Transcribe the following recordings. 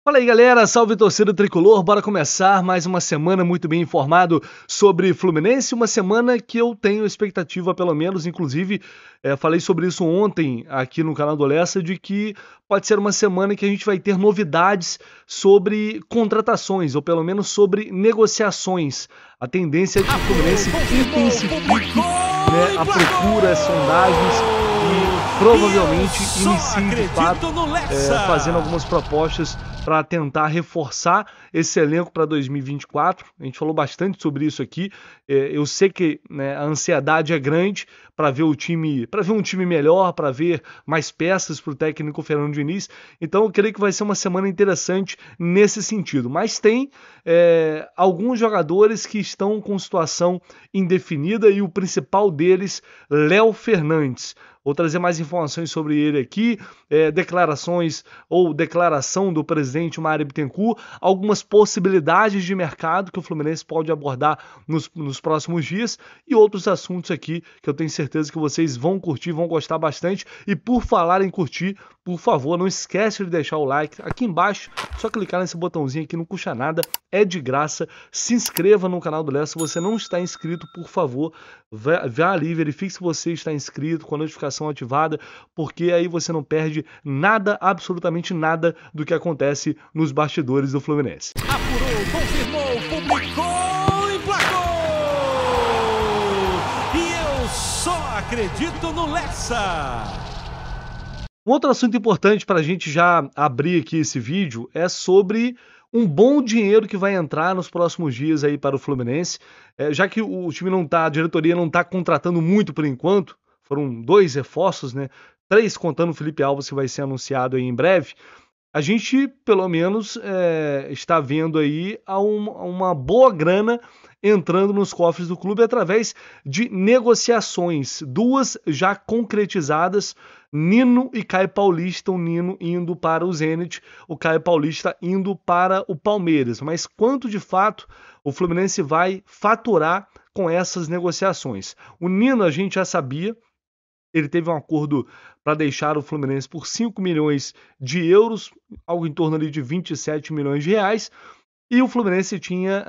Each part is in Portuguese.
Fala aí, galera, salve torcida tricolor, bora começar mais uma semana muito bem informado sobre Fluminense, uma semana que eu tenho expectativa pelo menos, inclusive falei sobre isso ontem aqui no canal do Lessa, de que pode ser uma semana que a gente vai ter novidades sobre contratações, ou pelo menos sobre negociações. A tendência é que o Fluminense intensifique a procura, as sondagens e provavelmente inicie de fato fazendo algumas propostas para tentar reforçar esse elenco para 2024. A gente falou bastante sobre isso aqui. Eu sei que a ansiedade é grande para ver o time, para ver um time melhor, para ver mais peças para o técnico Fernando Diniz. Então eu creio que vai ser uma semana interessante nesse sentido. Mas tem alguns jogadores que estão com situação indefinida e o principal deles, Léo Fernandes. Vou trazer mais informações sobre ele aqui, declaração do presidente Mário Bittencourt, algumas possibilidades de mercado que o Fluminense pode abordar nos próximos dias e outros assuntos aqui que eu tenho certeza que vocês vão curtir, vão gostar bastante. E por falar em curtir, por favor, não esquece de deixar o like aqui embaixo, só clicar nesse botãozinho aqui, não custa nada, é de graça. Se inscreva no canal do Lessa, se você não está inscrito, por favor, vá ali, verifique se você está inscrito com a notificação ativada, porque aí você não perde nada, absolutamente nada do que acontece nos bastidores do Fluminense. Apurou, confirmou, publicou, emplacou! E eu só acredito no Lessa! Um outro assunto importante para a gente já abrir aqui esse vídeo é sobre um bom dinheiro que vai entrar nos próximos dias aí para o Fluminense, já que o time não tá, a diretoria não está contratando muito por enquanto. Foram 2 reforços, 3 contando o Felipe Alves, que vai ser anunciado aí em breve. A gente, pelo menos, está vendo aí uma boa grana entrando nos cofres do clube através de negociações, 2 já concretizadas, Nino e Caio Paulista, o Nino indo para o Zenit, o Caio Paulista indo para o Palmeiras. Mas quanto de fato o Fluminense vai faturar com essas negociações? O Nino a gente já sabia. Ele teve um acordo para deixar o Fluminense por 5 milhões de euros, algo em torno ali de 27 milhões de reais, e o Fluminense tinha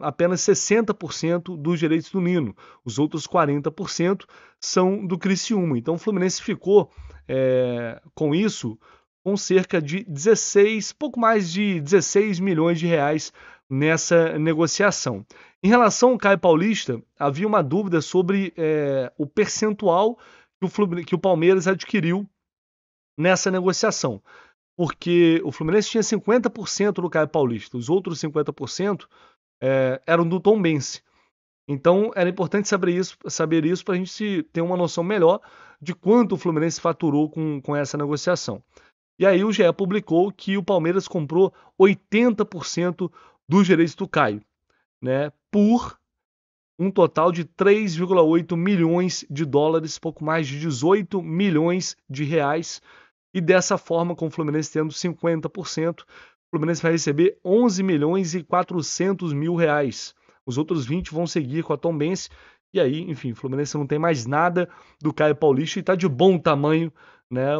apenas 60% dos direitos do Nino, os outros 40% são do Criciúma. Então o Fluminense ficou com isso, com cerca de pouco mais de 16 milhões de reais nessa negociação. Em relação ao Caio Paulista, havia uma dúvida sobre o percentual que o Palmeiras adquiriu nessa negociação, porque o Fluminense tinha 50% do Caio Paulista, os outros 50% eram do Tombense. Então era importante saber isso para a gente ter uma noção melhor de quanto o Fluminense faturou com essa negociação. E aí o GE publicou que o Palmeiras comprou 80% dos direitos do Caio, por um total de 3,8 milhões de dólares, pouco mais de 18 milhões de reais, e dessa forma, com o Fluminense tendo 50%, o Fluminense vai receber 11 milhões e 400 mil reais. Os outros 20 vão seguir com a Tombense, e aí, enfim, o Fluminense não tem mais nada do Caio Paulista e está de bom tamanho,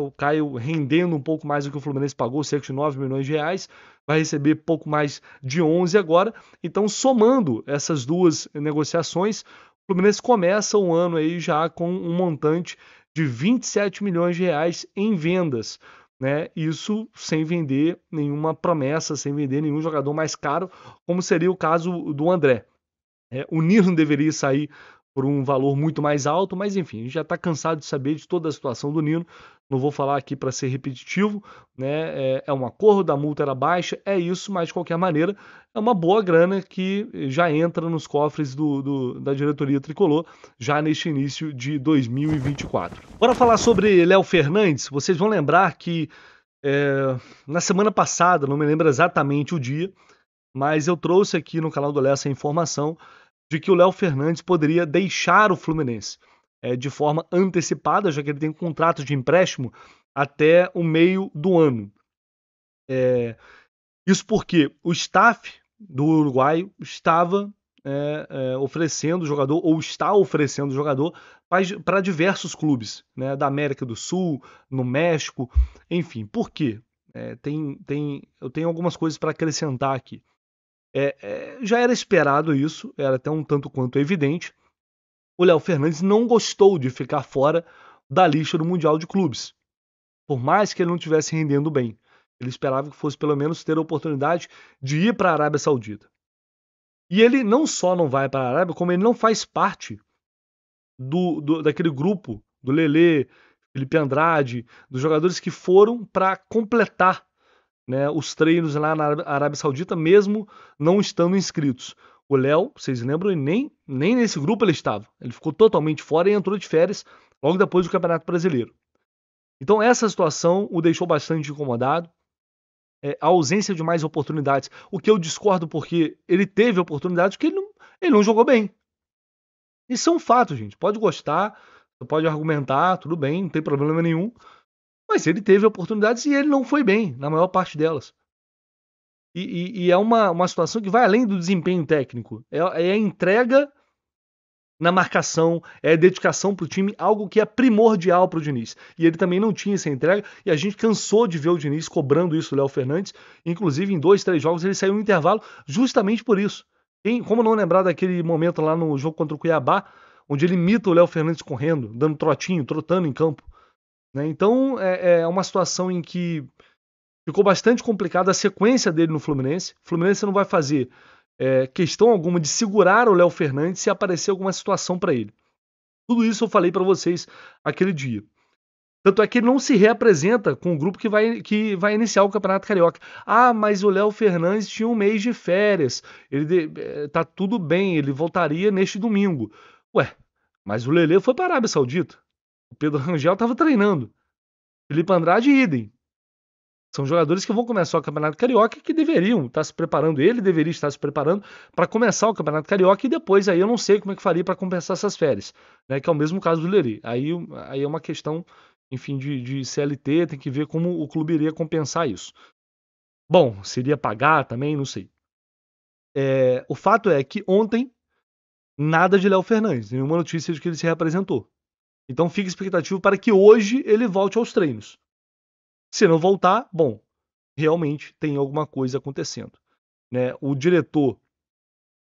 o Caio rendendo um pouco mais do que o Fluminense pagou, cerca de 9 milhões de reais, vai receber pouco mais de 11 agora. Então, somando essas 2 negociações, o Fluminense começa o ano aí já com um montante de 27 milhões de reais em vendas, Isso sem vender nenhuma promessa, sem vender nenhum jogador mais caro, como seria o caso do André. O Nino deveria sair por um valor muito mais alto, mas enfim, a gente já está cansado de saber de toda a situação do Nino, não vou falar aqui para ser repetitivo, é um acordo, a multa era baixa, é isso, mas de qualquer maneira é uma boa grana que já entra nos cofres da diretoria tricolor, já neste início de 2024. Bora falar sobre Léo Fernandes. Vocês vão lembrar que na semana passada, não me lembro exatamente o dia, mas eu trouxe aqui no canal do Lessa a informação de que o Léo Fernandes poderia deixar o Fluminense de forma antecipada, já que ele tem um contrato de empréstimo até o meio do ano. Isso porque o staff do uruguaio estava oferecendo o jogador, ou está oferecendo o jogador, para diversos clubes da América do Sul, no México, enfim. Por quê? Eu tenho algumas coisas para acrescentar aqui. Já era esperado isso, era até um tanto quanto evidente. O Léo Fernandes não gostou de ficar fora da lista do Mundial de Clubes, por mais que ele não estivesse rendendo bem. Ele esperava que fosse pelo menos ter a oportunidade de ir para a Arábia Saudita. E ele não só não vai para a Arábia, como ele não faz parte daquele grupo do Lelê, Felipe Andrade, dos jogadores que foram para completar, né, os treinos lá na Arábia Saudita, mesmo não estando inscritos. O Léo, vocês lembram, nem nesse grupo ele estava. Ele ficou totalmente fora e entrou de férias logo depois do Campeonato Brasileiro. Então essa situação o deixou bastante incomodado. A ausência de mais oportunidades, o que eu discordo porque ele teve oportunidades que ele não jogou bem. Isso é um fato, gente. Pode gostar, pode argumentar, tudo bem, não tem problema nenhum. Mas ele teve oportunidades e ele não foi bem, na maior parte delas. E é uma situação que vai além do desempenho técnico. É a entrega na marcação, é a dedicação para o time, algo que é primordial para o Diniz. E ele também não tinha essa entrega, e a gente cansou de ver o Diniz cobrando isso do Léo Fernandes. Inclusive, em 2, 3 jogos, ele saiu no intervalo justamente por isso. Como não lembrar daquele momento lá no jogo contra o Cuiabá, onde ele imita o Léo Fernandes correndo, dando trotinho, trotando em campo. Né? Então, é uma situação em que ficou bastante complicada a sequência dele no Fluminense. O Fluminense não vai fazer questão alguma de segurar o Léo Fernandes se aparecer alguma situação para ele. Tudo isso eu falei para vocês aquele dia. Tanto é que ele não se reapresenta com o grupo que vai iniciar o Campeonato Carioca. Ah, mas o Léo Fernandes tinha um mês de férias. Tá tudo bem, ele voltaria neste domingo. Ué, mas o Lelê foi para a Arábia Saudita. O Pedro Rangel estava treinando. Felipe Andrade, idem. São jogadores que vão começar o Campeonato Carioca e que deveriam estar se preparando. Ele deveria estar se preparando para começar o Campeonato Carioca e depois aí eu não sei como é que faria para compensar essas férias, né? Que é o mesmo caso do Lelê. Aí é uma questão, enfim, de CLT, tem que ver como o clube iria compensar isso. Bom, seria pagar também, não sei. O fato é que ontem nada de Léo Fernandes, nenhuma notícia de que ele se reapresentou. Então fica expectativa para que hoje ele volte aos treinos. Se não voltar, bom, realmente tem alguma coisa acontecendo. Né? O diretor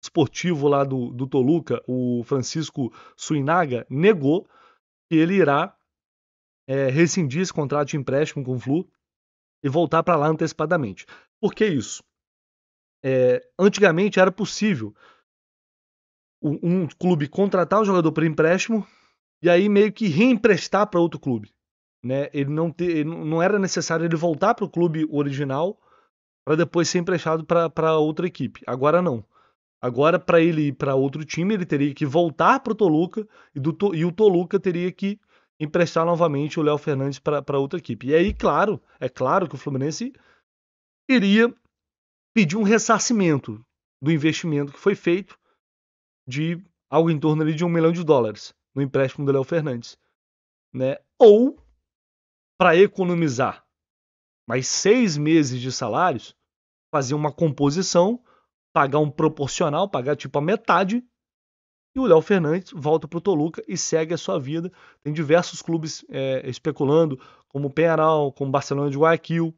esportivo lá do Toluca, o Francisco Suinaga, negou que ele irá rescindir esse contrato de empréstimo com o Flu e voltar para lá antecipadamente. Por que isso? Antigamente era possível um clube contratar o jogador por empréstimo e aí meio que reemprestar para outro clube. Né? Não era necessário ele voltar para o clube original para depois ser emprestado para outra equipe. Agora não. Agora, para ele ir para outro time, ele teria que voltar para o Toluca e o Toluca teria que emprestar novamente o Léo Fernandes para outra equipe. E aí, é claro que o Fluminense iria pedir um ressarcimento do investimento que foi feito de algo em torno ali de $1 milhão no empréstimo do Léo Fernandes. Né? Ou, para economizar mais 6 meses de salários, fazer uma composição, pagar um proporcional, pagar tipo a metade, e o Léo Fernandes volta para o Toluca e segue a sua vida. Tem diversos clubes especulando, como o Penharol, como o Barcelona de Guayaquil.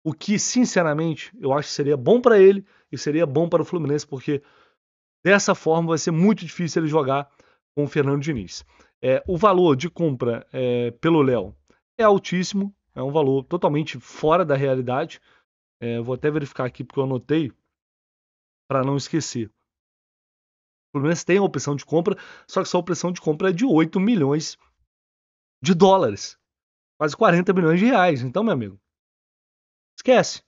O que, sinceramente, eu acho que seria bom para ele e seria bom para o Fluminense, porque dessa forma vai ser muito difícil ele jogar com o Fernando Diniz. O valor de compra pelo Léo é altíssimo, é um valor totalmente fora da realidade. Vou até verificar aqui porque eu anotei para não esquecer. O Fluminense tem a opção de compra, só que essa opção de compra é de $8 milhões. Quase 40 milhões de reais. Então, meu amigo, esquece.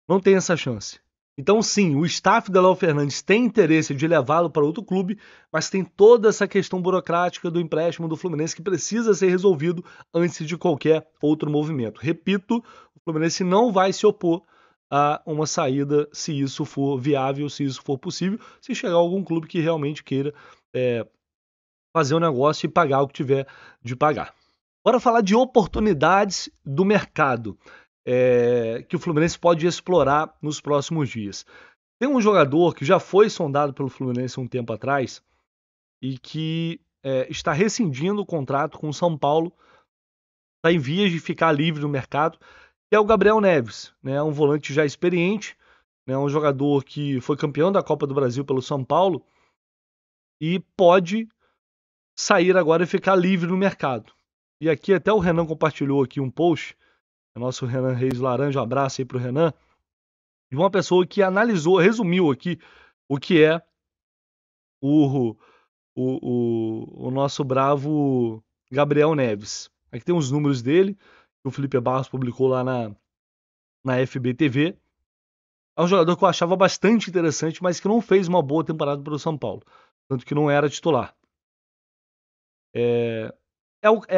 Não tem essa chance. Então, sim, o staff da Léo Fernandes tem interesse de levá-lo para outro clube, mas tem toda essa questão burocrática do empréstimo do Fluminense que precisa ser resolvido antes de qualquer outro movimento. Repito, o Fluminense não vai se opor a uma saída se isso for viável, se isso for possível, se chegar algum clube que realmente queira fazer o negócio e pagar o que tiver de pagar. Bora falar de oportunidades do mercado que o Fluminense pode explorar nos próximos dias. Tem um jogador que já foi sondado pelo Fluminense um tempo atrás e que está rescindindo o contrato com o São Paulo, está em vias de ficar livre no mercado, que é o Gabriel Neves, né? Um volante já experiente, né? Um jogador que foi campeão da Copa do Brasil pelo São Paulo e pode sair agora e ficar livre no mercado. E aqui até o Renan compartilhou aqui um post, o nosso Renan Reis Laranja, um abraço aí pro Renan, de uma pessoa que analisou, resumiu aqui o que é o nosso bravo Gabriel Neves. Aqui tem os números dele, que o Felipe Barros publicou lá na FBTV. É um jogador que eu achava bastante interessante, mas que não fez uma boa temporada pelo São Paulo. Tanto que não era titular. É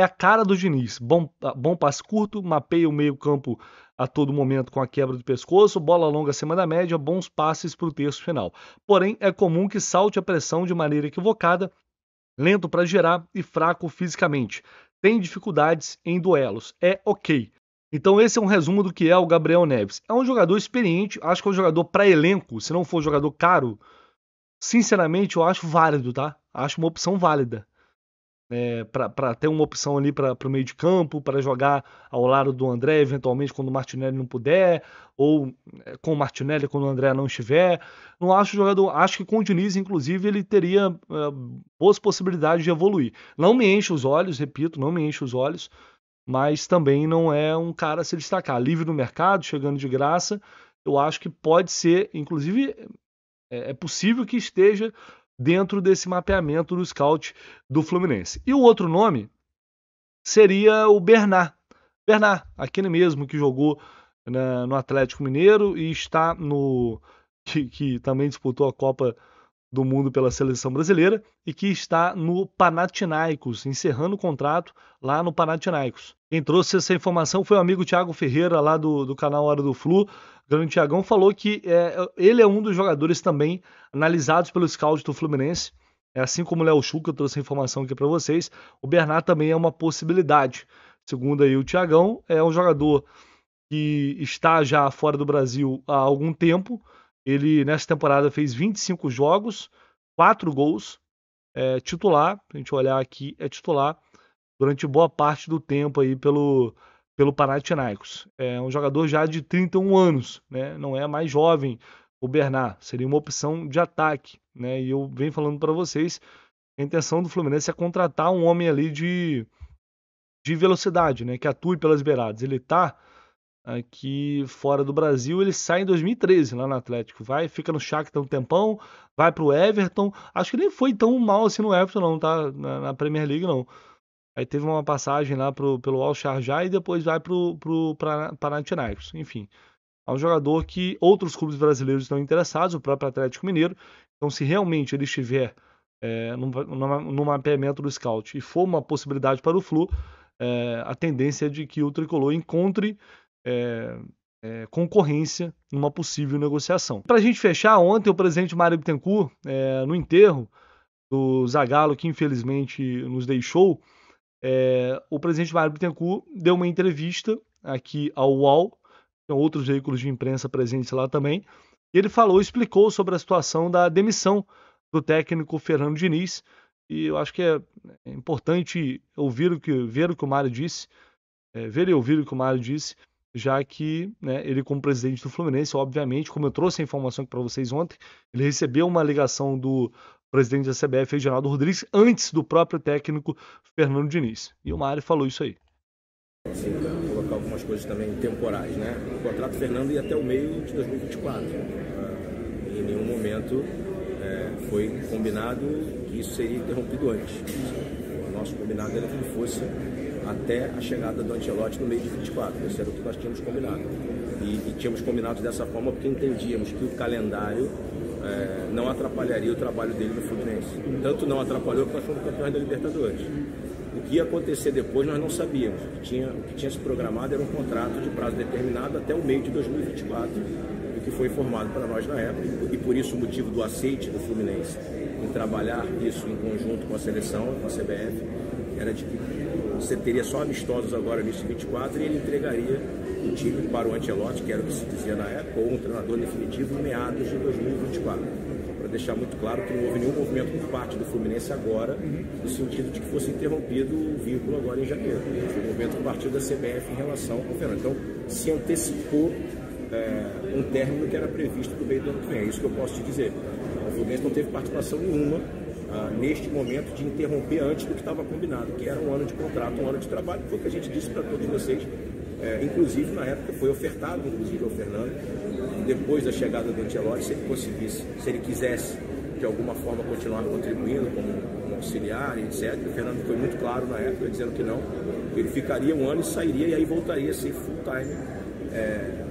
a cara do Diniz. Bom passe curto, mapeia o meio campo a todo momento com a quebra do pescoço, bola longa acima da média, bons passes para o terço final. Porém, é comum que salte a pressão de maneira equivocada, lento para girar e fraco fisicamente. Tem dificuldades em duelos. É ok. Então esse é um resumo do que é o Gabriel Neves. É um jogador experiente, acho que é um jogador para elenco, se não for um jogador caro, sinceramente eu acho válido, tá? Acho uma opção válida. Para ter uma opção ali para o meio de campo, para jogar ao lado do André, eventualmente quando o Martinelli não puder, ou com o Martinelli quando o André não estiver. Não acho jogador, acho que com o Diniz, inclusive, ele teria boas possibilidades de evoluir. Não me enche os olhos, repito, não me enche os olhos, mas também não é um cara a se destacar. Livre no mercado, chegando de graça, eu acho que pode ser, inclusive, é possível que esteja dentro desse mapeamento do scout do Fluminense. E o outro nome seria o Bernard. Bernard, aquele mesmo que jogou no Atlético Mineiro e está que também disputou a Copa do Mundo pela seleção brasileira e que está no Panathinaikos, encerrando o contrato lá no Panathinaikos. Quem trouxe essa informação foi o amigo Thiago Ferreira, lá do canal Hora do Flu. O grande Thiagão falou que ele é um dos jogadores também analisados pelo scout do Fluminense. Assim como o Léo Chu, que eu trouxe a informação aqui para vocês, o Bernard também é uma possibilidade. Segundo aí o Thiagão, é um jogador que está já fora do Brasil há algum tempo. Ele, nessa temporada, fez 25 jogos, 4 gols, titular, a gente olhar aqui, é titular, durante boa parte do tempo aí pelo Panathinaikos. É um jogador já de 31 anos, né? Não é mais jovem o Bernard, seria uma opção de ataque, né? E eu venho falando para vocês, a intenção do Fluminense é contratar um homem ali de velocidade, né? Que atue pelas beiradas. Ele tá aqui fora do Brasil, ele sai em 2013 lá no Atlético, fica no Shakhtar um tempão, vai pro Everton, acho que nem foi tão mal assim no Everton não, tá? Na Premier League não. Aí teve uma passagem lá pelo Al Sharjah e depois vai pro Panathinaikos, enfim. É um jogador que outros clubes brasileiros estão interessados, o próprio Atlético Mineiro, então se realmente ele estiver no mapeamento do scout e for uma possibilidade para o Flu, a tendência é de que o Tricolor encontre concorrência numa possível negociação. Para a gente fechar, ontem o presidente Mário Bittencourt, no enterro do Zagallo, que infelizmente nos deixou, o presidente Mário Bittencourt deu uma entrevista aqui ao UOL, tem outros veículos de imprensa presentes lá também, e ele explicou sobre a situação da demissão do técnico Fernando Diniz, e eu acho que é importante ver o que o Mário disse, ver e ouvir o que o Mário disse, já que ele, como presidente do Fluminense, obviamente, como eu trouxe a informação para vocês ontem, ele recebeu uma ligação do presidente da CBF, Reginaldo Rodrigues, antes do próprio técnico Fernando Diniz. E o Mário falou isso aí. Sim, colocar algumas coisas também temporais, né? O contrato Fernando ia até o meio de 2024. Em nenhum momento foi combinado que isso seria interrompido antes. O nosso combinado era que ele fosse até a chegada do Ancelotti no meio de 24. Esse era o que nós tínhamos combinado. E tínhamos combinado dessa forma porque entendíamos que o calendário não atrapalharia o trabalho dele no Fluminense. Tanto não atrapalhou que nós fomos campeões da Libertadores. O que ia acontecer depois nós não sabíamos. O que tinha se programado era um contrato de prazo determinado até o meio de 2024, o que foi informado para nós na época, e por isso o motivo do aceite do Fluminense em trabalhar isso em conjunto com a seleção, com a CBF, era de que você teria só amistosos agora nesse 24 e ele entregaria o time para o Ancelotti, que era o que se dizia na época, ou um treinador definitivo em meados de 2024. Para deixar muito claro que não houve nenhum movimento por parte do Fluminense agora, no sentido de que fosse interrompido o vínculo agora em janeiro. Foi um movimento que partiu da CBF em relação ao Fernando. Então, se antecipou um término que era previsto para o meio do ano que vem. É isso que eu posso te dizer. O Fluminense não teve participação nenhuma neste momento de interromper antes do que estava combinado, que era um ano de contrato, um ano de trabalho, foi o que a gente disse para todos vocês. Inclusive, na época, foi ofertado, inclusive, ao Fernando, depois da chegada do Ancelotti, se ele conseguisse, se ele quisesse, de alguma forma, continuar contribuindo como auxiliar, etc. O Fernando foi muito claro na época, dizendo que não, ele ficaria um ano e sairia, e aí voltaria a ser full-time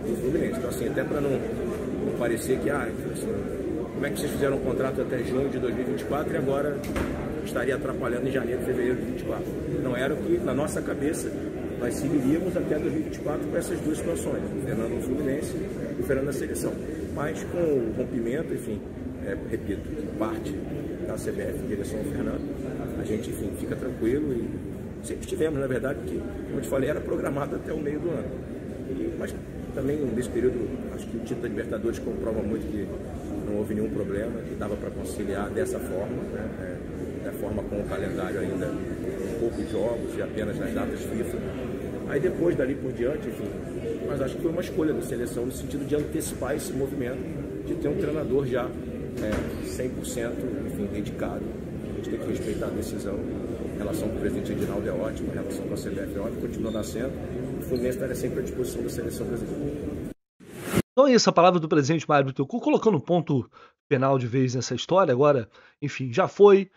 do Fluminense. Então, assim, até para não parecer que, como é que vocês fizeram um contrato até junho de 2024 e agora estaria atrapalhando em janeiro, fevereiro de 2024? Não era o que, na nossa cabeça, nós seguiríamos até 2024 com essas duas situações, o Fernando no Fluminense e o Fernando na seleção. Mas com o rompimento, enfim, repito, parte da CBF em direção ao Fernando, a gente, enfim, fica tranquilo e sempre estivemos, na verdade, porque, como eu te falei, era programado até o meio do ano. Mas também, nesse período, acho que o título da Libertadores comprova muito que não houve nenhum problema, que dava para conciliar dessa forma, né? Da forma com o calendário ainda com poucos jogos e apenas nas datas FIFA. Aí depois, dali por diante, enfim, mas acho que foi uma escolha da seleção no sentido de antecipar esse movimento, de ter um treinador já 100%, enfim, dedicado. A gente tem que respeitar a decisão. A relação com o presidente Edinaldo é ótima, a relação com a CBF é ótima, continua nascendo. O Fluminense estará sempre à disposição da seleção brasileira. Então é isso, a palavra do presidente Mário Bittencourt, colocando um ponto final de vez nessa história. Agora, enfim, já foi.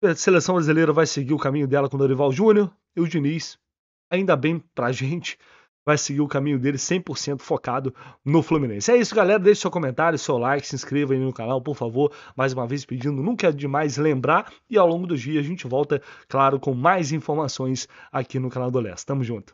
A seleção brasileira vai seguir o caminho dela com o Dorival Júnior e o Diniz, ainda bem pra gente, vai seguir o caminho dele 100% focado no Fluminense. É isso, galera. Deixe seu comentário, seu like, se inscreva aí no canal, por favor. Mais uma vez pedindo, nunca é demais lembrar. E ao longo do dia a gente volta, claro, com mais informações aqui no canal do Leste. Tamo junto.